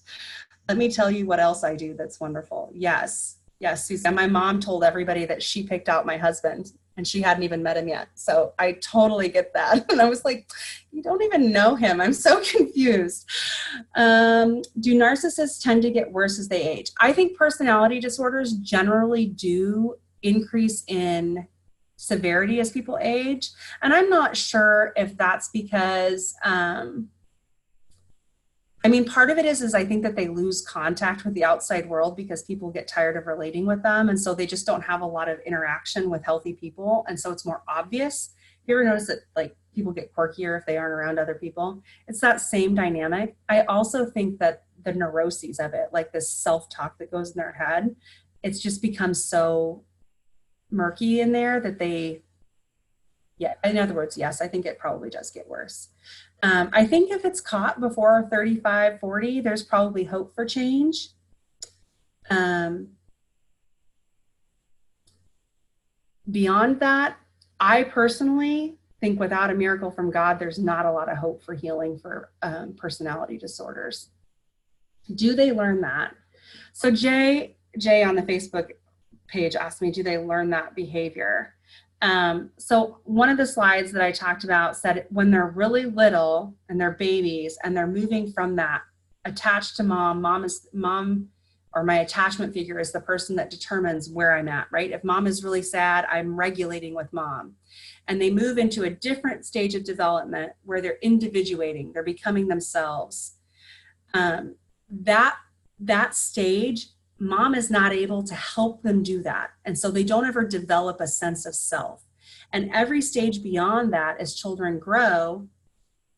Let me tell you what else I do that's wonderful. Yes, Suzanne. My mom told everybody that she picked out my husband and she hadn't even met him yet. So I totally get that. And I was like, you don't even know him. I'm so confused. Do narcissists tend to get worse as they age? I think personality disorders generally do increase in severity as people age. And I'm not sure if that's because, part of it is I think that they lose contact with the outside world because people get tired of relating with them. And so they just don't have a lot of interaction with healthy people. And so it's more obvious. You ever notice that like people get quirkier if they aren't around other people? It's that same dynamic. I also think that the neuroses of it, like this self-talk that goes in their head, it's just become so murky in there that in other words, yes, I think it probably does get worse. I think if it's caught before 35, 40, there's probably hope for change. Beyond that, I personally think without a miracle from God, there's not a lot of hope for healing for personality disorders. Do they learn that? So Jay on the Facebook page asked me, do they learn that behavior? So one of the slides that I talked about said when they're really little and they're babies and they're moving from that attached to mom, or my attachment figure is the person that determines where I'm at, right? If mom is really sad, I'm regulating with mom. And they move into a different stage of development where they're individuating, they're becoming themselves. That stage, mom is not able to help them do that. And so they don't ever develop a sense of self. And every stage beyond that, as children grow,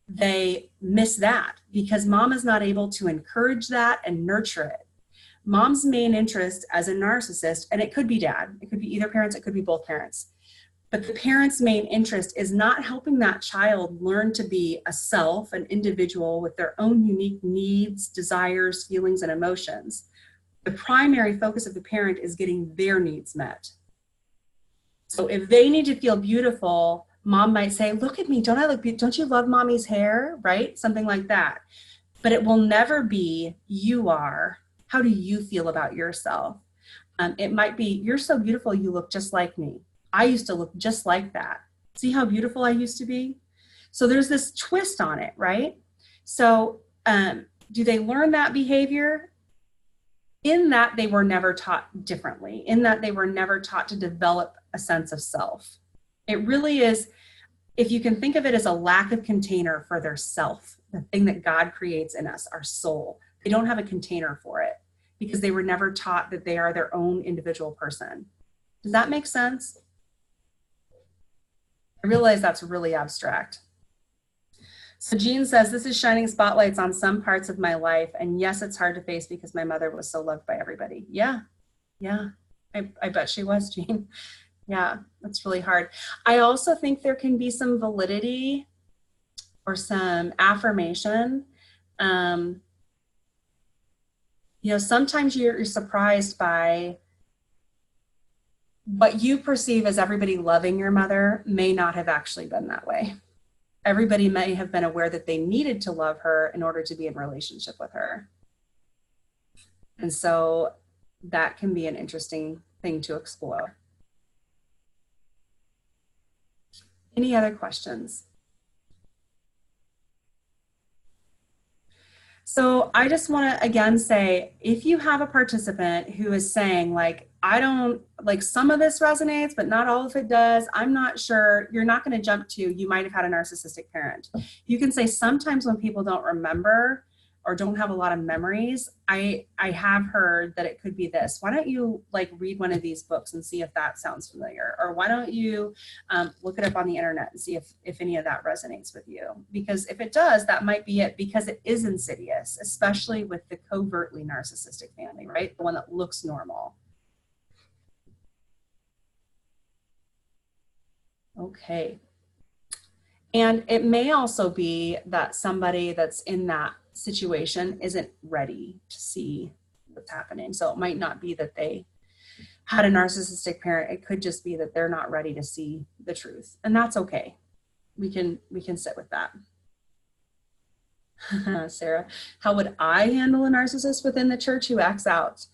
they miss that because mom is not able to encourage that and nurture it. Mom's main interest as a narcissist, and it could be dad, it could be either parents, it could be both parents, but the parent's main interest is not helping that child learn to be a self, an individual with their own unique needs, desires, feelings, and emotions. The primary focus of the parent is getting their needs met. So if they need to feel beautiful, mom might say, look at me, don't I look beautiful? Don't you love mommy's hair, right? Something like that. But it will never be, you are. How do you feel about yourself? It might be, you're so beautiful, you look just like me. I used to look just like that. See how beautiful I used to be? So there's this twist on it, right? So do they learn that behavior? In that they were never taught differently, in that they were never taught to develop a sense of self. It really is, if you can think of it as a lack of container for their self, the thing that God creates in us, our soul. They don't have a container for it because they were never taught that they are their own individual person. Does that make sense? I realize that's really abstract. So Jean says, this is shining spotlights on some parts of my life. And yes, it's hard to face because my mother was so loved by everybody. Yeah. I bet she was, Jean. Yeah, that's really hard. I also think there can be some validity or some affirmation. Sometimes you're surprised by what you perceive as everybody loving your mother may not have actually been that way. Everybody may have been aware that they needed to love her in order to be in relationship with her. And so that can be an interesting thing to explore. Any other questions? So I just want to again say, if you have a participant who is saying I don't like some of this resonates, but not all of it does, I'm not sure, you're not going to jump to, you might have had a narcissistic parent. You can say sometimes when people don't remember or don't have a lot of memories, I have heard that it could be this. Why don't you read one of these books and see if that sounds familiar? Or why don't you look it up on the internet and see if any of that resonates with you? Because if it does, that might be it, because it is insidious, especially with the covertly narcissistic family, right? The one that looks normal. Okay. And it may also be that somebody that's in that situation isn't ready to see what's happening. So it might not be that they had a narcissistic parent. It could just be that they're not ready to see the truth. And that's okay. We can sit with that. Sarah, how would I handle a narcissist within the church who acts out?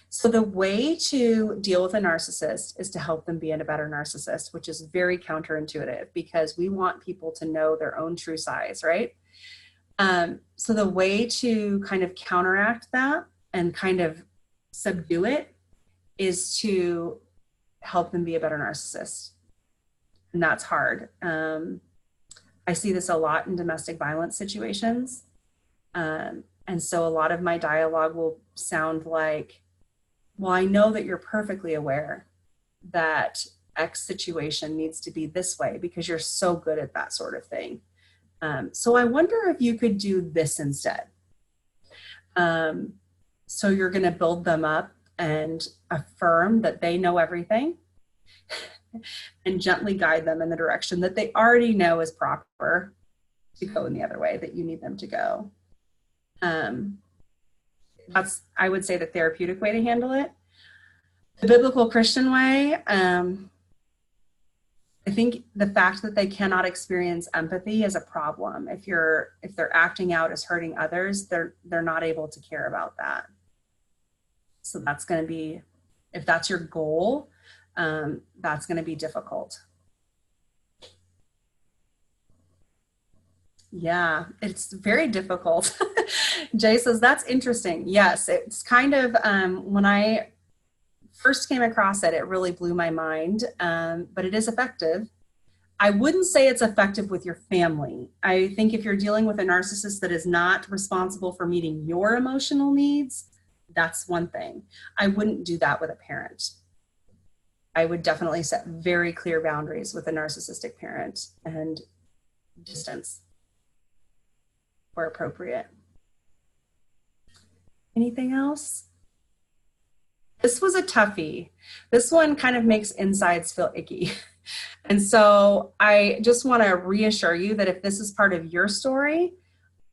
So the way to deal with a narcissist is to help them be a better narcissist, which is very counterintuitive because we want people to know their own true size, right? So the way to kind of counteract that and kind of subdue it is to help them be a better narcissist. And that's hard. I see this a lot in domestic violence situations. And so a lot of my dialogue will sound like, well, I know that you're perfectly aware that X situation needs to be this way because you're so good at that sort of thing. So I wonder if you could do this instead. So you're going to build them up and affirm that they know everything and gently guide them in the direction that they already know is proper to go in the other way that you need them to go. That's, I would say, the therapeutic way to handle it. The biblical Christian way, I think the fact that they cannot experience empathy is a problem. If they're acting out as hurting others, they're not able to care about that. So that's going to be, if that's your goal, that's going to be difficult. Yeah, it's very difficult. Jay says, that's interesting. Yes, it's kind of, when I first came across it, it really blew my mind, but it is effective. I wouldn't say it's effective with your family. I think if you're dealing with a narcissist that is not responsible for meeting your emotional needs, that's one thing. I wouldn't do that with a parent. I would definitely set very clear boundaries with a narcissistic parent and distance where appropriate. Anything else? This was a toughie. This one kind of makes insides feel icky. And so I just want to reassure you that if this is part of your story,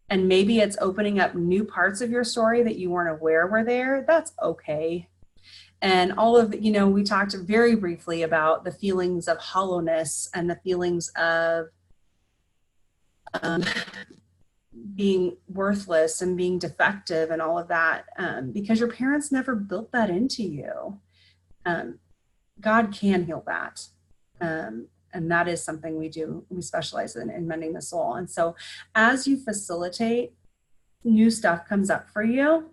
and maybe it's opening up new parts of your story that you weren't aware were there, that's okay. And all of, we talked very briefly about the feelings of hollowness and the feelings of being worthless and being defective and all of that, because your parents never built that into you. God can heal that. And that is something we do. We specialize in mending the soul. And so as you facilitate, new stuff comes up for you,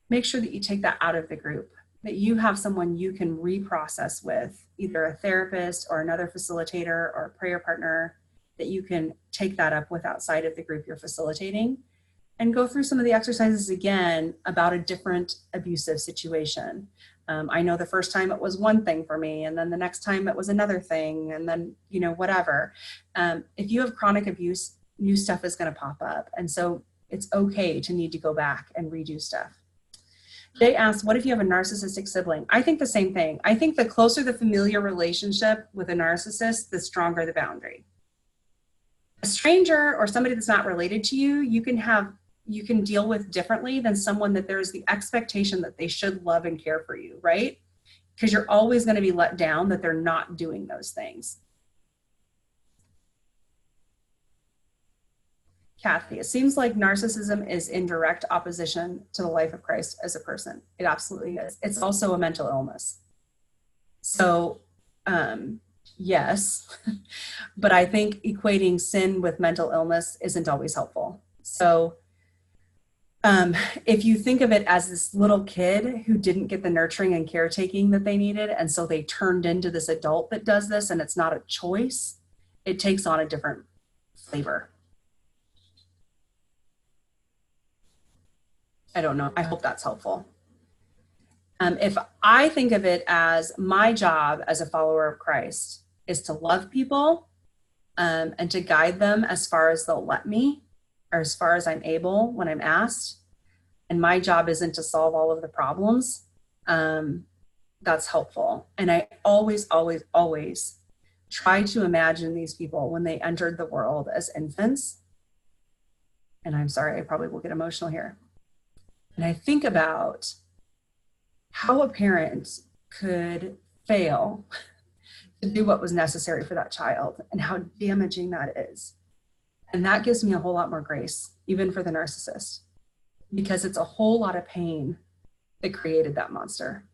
make sure that you take that out of the group, that you have someone you can reprocess with, either a therapist or another facilitator or a prayer partner, that you can take that up with outside of the group you're facilitating, and go through some of the exercises again about a different abusive situation. I know the first time it was one thing for me, and then the next time it was another thing, and then, whatever. If you have chronic abuse, new stuff is going to pop up. And so it's okay to need to go back and redo stuff. They asked, what if you have a narcissistic sibling? I think the same thing. I think the closer the familiar relationship with a narcissist, the stronger the boundary. A stranger or somebody that's not related to you, you can deal with differently than someone that there's the expectation that they should love and care for you, right? Because you're always going to be let down that they're not doing those things. Kathy, it seems like narcissism is in direct opposition to the life of Christ as a person. It absolutely is. It's also a mental illness. So, yes, but I think equating sin with mental illness isn't always helpful. So if you think of it as this little kid who didn't get the nurturing and caretaking that they needed, and so they turned into this adult that does this, and it's not a choice, it takes on a different flavor. I don't know. I hope that's helpful. If I think of it as my job as a follower of Christ is to love people and to guide them as far as they'll let me, or as far as I'm able when I'm asked. And my job isn't to solve all of the problems. That's helpful. And I always, always, always try to imagine these people when they entered the world as infants. And I'm sorry, I probably will get emotional here. And I think about how a parent could fail to do what was necessary for that child and how damaging that is. And that gives me a whole lot more grace, even for the narcissist, because it's a whole lot of pain that created that monster.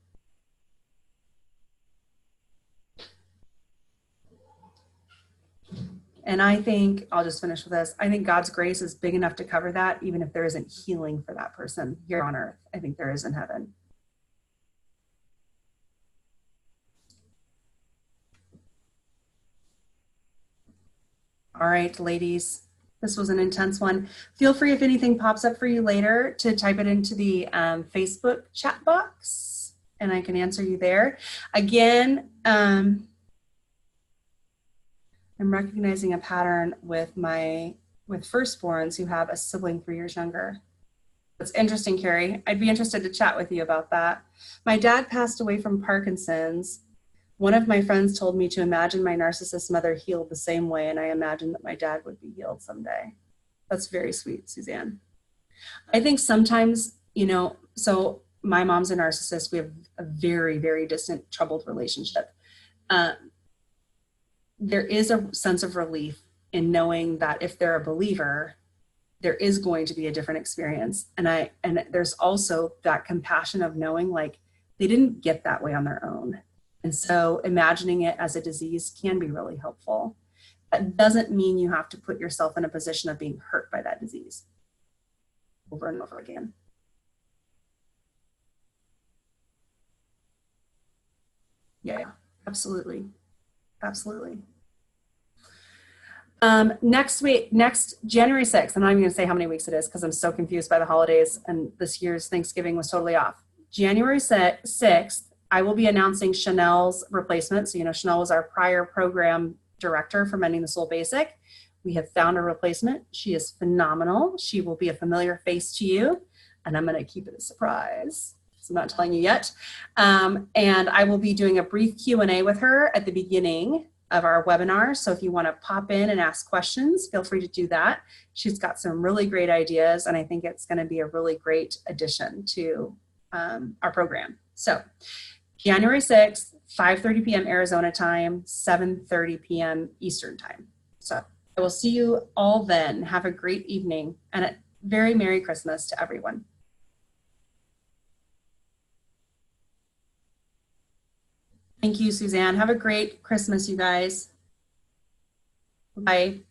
And I think, I'll just finish with this, I think God's grace is big enough to cover that, even if there isn't healing for that person here on earth. I think there is in heaven. All right, ladies, this was an intense one. Feel free, if anything pops up for you later, to type it into the Facebook chat box, and I can answer you there. Again, I'm recognizing a pattern with firstborns who have a sibling 3 years younger. It's interesting, Carrie. I'd be interested to chat with you about that. My dad passed away from Parkinson's. One of my friends told me to imagine my narcissist mother healed the same way, and I imagined that my dad would be healed someday. That's very sweet, Suzanne. I think sometimes, so my mom's a narcissist. We have a very, very distant, troubled relationship. There is a sense of relief in knowing that if they're a believer, there is going to be a different experience. And there's also that compassion of knowing, like, they didn't get that way on their own. And so imagining it as a disease can be really helpful. That doesn't mean you have to put yourself in a position of being hurt by that disease over and over again. Yeah, absolutely. Absolutely. Next January 6th, I'm not even going to say how many weeks it is because I'm so confused by the holidays and this year's Thanksgiving was totally off. January 6th, I will be announcing Chanel's replacement. So, Chanel was our prior program director for Mending the Soul Basic. We have found a replacement. She is phenomenal. She will be a familiar face to you, and I'm going to keep it a surprise. So I'm not telling you yet. And I will be doing a brief Q&A with her at the beginning of our webinar. So if you want to pop in and ask questions, feel free to do that. She's got some really great ideas, and I think it's going to be a really great addition to our program. So January 6th, 5:30 p.m. Arizona time, 7:30 p.m. Eastern time. So I will see you all then. Have a great evening and a very Merry Christmas to everyone. Thank you, Suzanne. Have a great Christmas, you guys. Bye.